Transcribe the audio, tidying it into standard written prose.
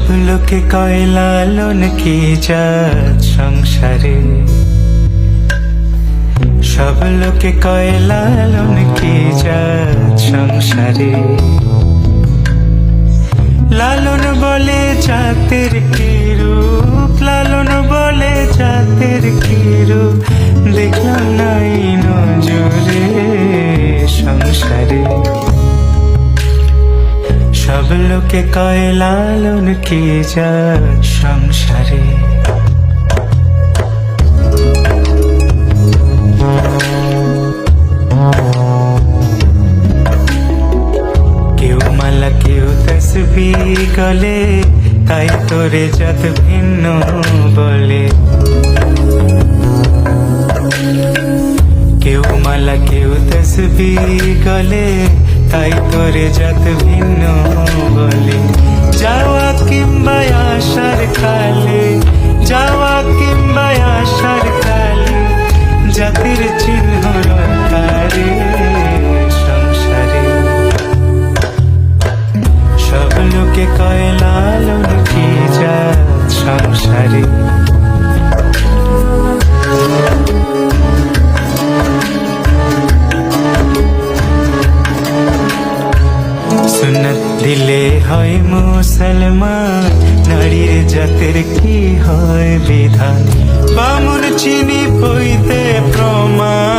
সব লোকে কয় লালন কি জাত সংসারে, সব লোকে কয় লালন কি জাত সংসারে। লালন বলে জাতের কি রূপ, লালন বলে জাতের কি রূপ, দেখলাম নাই নজরে সংসারে। সব লোকে কয় লালন কি জাত সংসারে। কেউ মালা কেউ তসবিহ গলে, তাই তোরে জাত ভিন্ন বলে। কেউ মালা কেউ তসবিহ গলে, তাই তোরে জাত ভিন্ন বলে। যাওয়া কিংবা আসার কালে, যাওয়া কিংবা আসার কালে, জাতির চিহ্ন রক্ষারে সংসারে। সব লোকে কয় লালন কি জাত সংসারে। সুন্নত দিলে হয় মুসলমান, নারীর জাতের কি হয় বিধান। বামুন চিনি পইতে প্রমাণ,